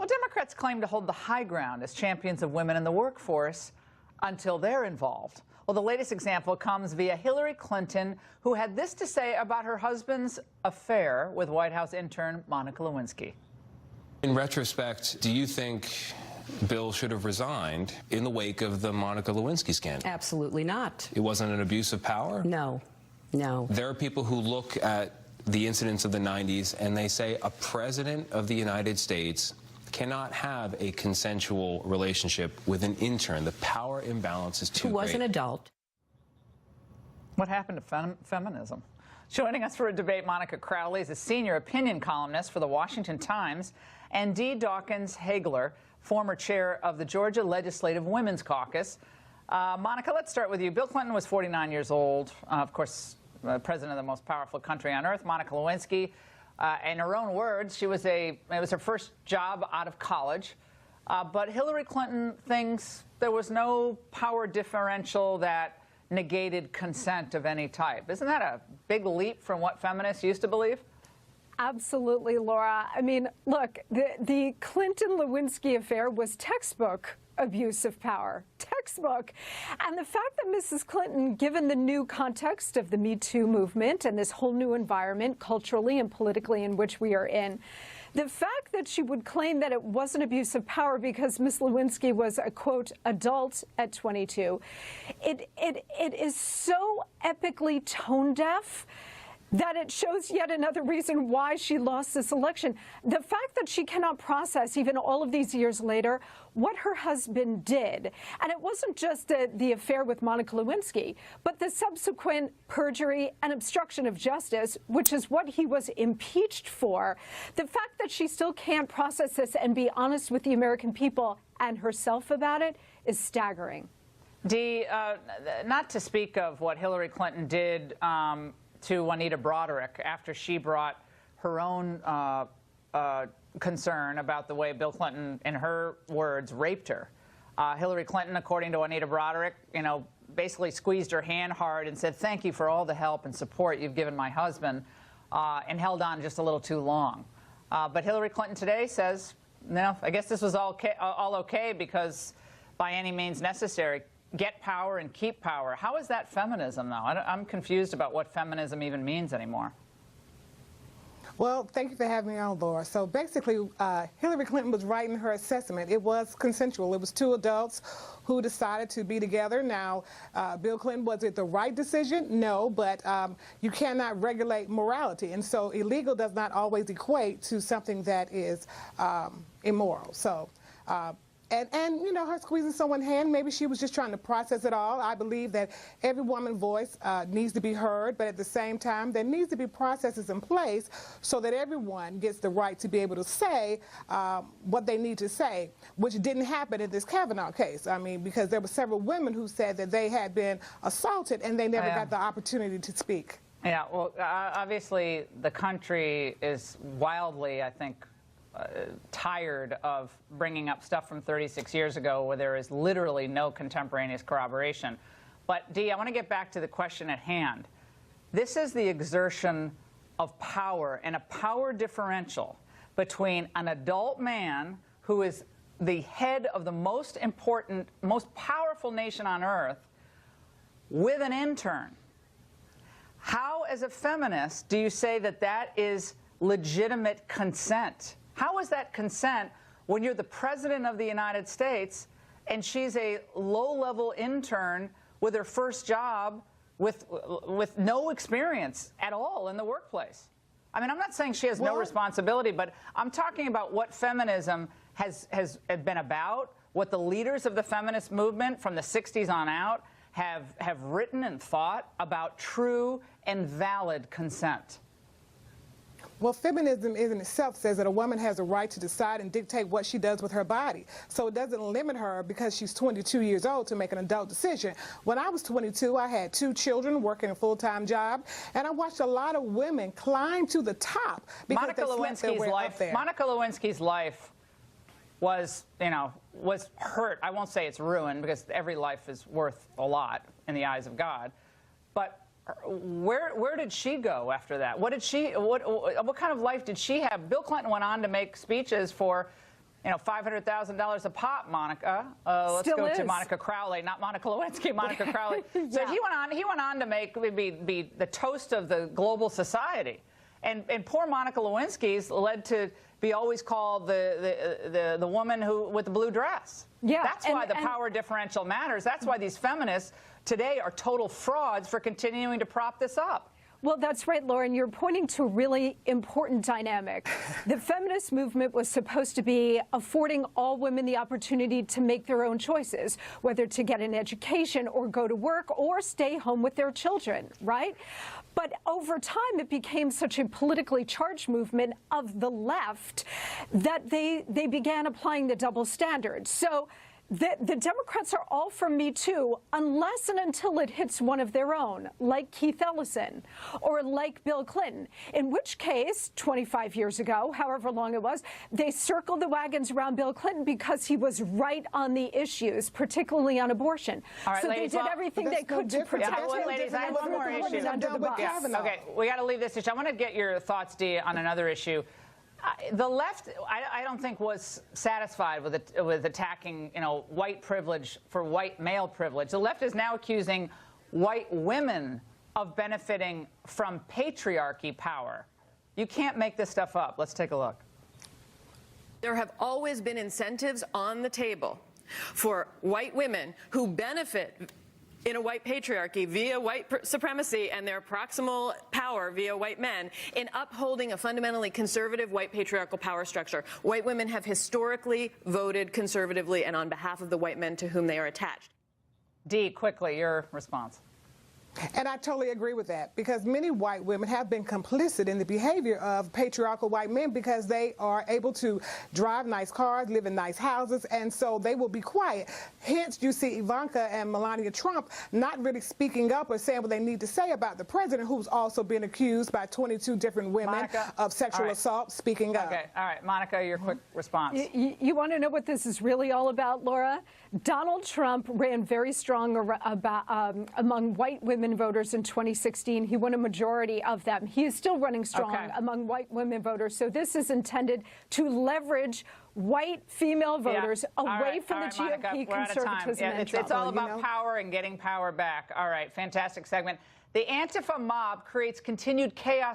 Well, Democrats claim to hold the high ground as champions of women in the workforce until they're involved. Well, the latest example comes via Hillary Clinton, who had this to say about her husband's affair with White House intern Monica Lewinsky. In retrospect, do you think Bill should have resigned in the wake of the Monica Lewinsky scandal? Absolutely not. It wasn't an abuse of power? No, no. There are people who look at the incidents of the 90s and they say a president of the United States cannot have a consensual relationship with an intern. The power imbalance is too great. Who was an adult. What happened to feminism? Joining us for a debate, Monica Crowley is a senior opinion columnist for the Washington Times, and Dee Dawkins-Hagler, former chair of the Georgia Legislative Women's Caucus. Monica, let's start with you. Bill Clinton was 49 years old, of course, president of the most powerful country on earth. Monica Lewinsky, in her own words, it was her first job out of college. But Hillary Clinton thinks there was no power differential that negated consent of any type. Isn't that a big leap from what feminists used to believe? Absolutely, Laura. I mean, look, the Clinton-Lewinsky affair was textbook abuse of power, textbook. And the fact that Mrs. Clinton, given the new context of the Me Too movement and this whole new environment culturally and politically in which we are in, the fact that she would claim that it wasn't abuse of power because Ms. Lewinsky was a, quote, adult at 22, it is so epically tone-deaf that it shows yet another reason why she lost this election. The fact that she cannot process, even all of these years later, what her husband did. And it wasn't just the affair with Monica Lewinsky, but the subsequent perjury and obstruction of justice, which is what he was impeached for. The fact that she still can't process this and be honest with the American people and herself about it is staggering. Dee, not to speak of what Hillary Clinton did to Juanita Broderick after she brought her own concern about the way Bill Clinton, in her words, raped her. Hillary Clinton, according to Juanita Broderick, basically squeezed her hand hard and said, "Thank you for all the help and support you've given my husband," and held on just a little too long. But Hillary Clinton today says, no, I guess this was all okay because by any means necessary. Get power and keep power. How is that feminism, though? I'm confused about what feminism even means anymore. Well, thank you for having me on, Laura. So basically, Hillary Clinton was right in her assessment. It was consensual. It was two adults who decided to be together. Now, Bill Clinton, was it the right decision? No, but you cannot regulate morality. And so illegal does not always equate to something that is immoral. So. And her squeezing someone's hand, maybe she was just trying to process it all. I believe that every woman's voice needs to be heard, but at the same time, there needs to be processes in place so that everyone gets the right to be able to say what they need to say, which didn't happen in this Kavanaugh case. I mean, because there were several women who said that they had been assaulted and they never got the opportunity to speak. Yeah, well, obviously, the country is wildly, I think, tired of bringing up stuff from 36 years ago where there is literally no contemporaneous corroboration. But, Dee, I want to get back to the question at hand. This is the exertion of power and a power differential between an adult man who is the head of the most important, most powerful nation on earth with an intern. How, as a feminist, do you say that that is legitimate consent? How is that consent when you're the president of the United States and she's a low-level intern with her first job with no experience at all in the workplace? I mean, I'm not saying she has no responsibility, but I'm talking about what feminism has been about, what the leaders of the feminist movement from the 60s on out have written and thought about true and valid consent. Well, feminism in itself says that a woman has a right to decide and dictate what she does with her body. So it doesn't limit her because she's 22 years old to make an adult decision. When I was 22, I had 2 children working a full-time job, and I watched a lot of women climb to the top because Monica Lewinsky's life was, was hurt. I won't say it's ruined because every life is worth a lot in the eyes of God. But where did she go after that? What kind of life did she have? Bill Clinton went on to make speeches for, $500,000 a pop, Monica. Let's Still go is. to Monica Crowley, not Monica Lewinsky, Monica Crowley. So Yeah. he went on to be the toast of the global society. And poor Monica Lewinsky's led to be always called the woman with the blue dress. Yeah, That's why the power differential matters. That's why these feminists today are total frauds for continuing to prop this up. Well, that's right, Lauren. You're pointing to a really important dynamic. The feminist movement was supposed to be affording all women the opportunity to make their own choices, whether to get an education or go to work or stay home with their children, right? But over time, it became such a politically charged movement of the left that they began applying the double standard. So the Democrats are all for Me Too unless and until it hits one of their own, like Keith Ellison or like Bill Clinton, in which case, 25 years ago, however long it was, they circled the wagons around Bill Clinton because he was right on the issues, particularly on abortion. All right, so ladies, they did everything they could to protect ladies, I have one more issue. under the bus. Okay, we got to leave this issue. I want to get your thoughts, Dee, on another issue. The left, I don't think, was satisfied with attacking, white privilege for white male privilege. The left is now accusing white women of benefiting from patriarchy power. You can't make this stuff up. Let's take a look. There have always been incentives on the table for white women who benefit in a white patriarchy via white supremacy and their proximal power via white men in upholding a fundamentally conservative white patriarchal power structure. White women have historically voted conservatively and on behalf of the white men to whom they are attached. Dee, quickly, your response. And I totally agree with that, because many white women have been complicit in the behavior of patriarchal white men because they are able to drive nice cars, live in nice houses, and so they will be quiet. Hence, you see Ivanka and Melania Trump not really speaking up or saying what they need to say about the president, who's also been accused by 22 different women Monica, of sexual assault, speaking up. Okay, all right. Monica, your quick response. You want to know what this is really all about, Laura? Donald Trump ran very strong among white women voters in 2016. He won a majority of them. He is still running strong among white women voters. So this is intended to leverage white female voters away from the GOP conservatism and Trump. It's all about power and getting power back. All right, fantastic segment. The Antifa mob creates continued chaos